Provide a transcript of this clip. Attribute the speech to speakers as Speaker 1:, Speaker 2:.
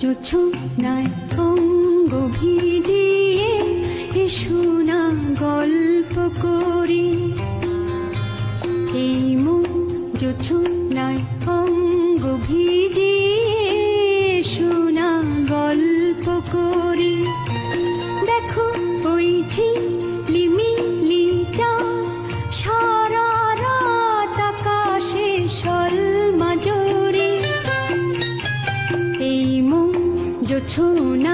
Speaker 1: জোছনায় অঙ্গ ভিজিয়ে এসো না গল্প করি। এই মন জোছনায় অঙ্গ ভিজিয়ে এসো না গল্প করি। দেখো ওই ঝিলিমিলি চাঁদ সারা রাত আকাশে সলমা জোরে। এই মন জোছনা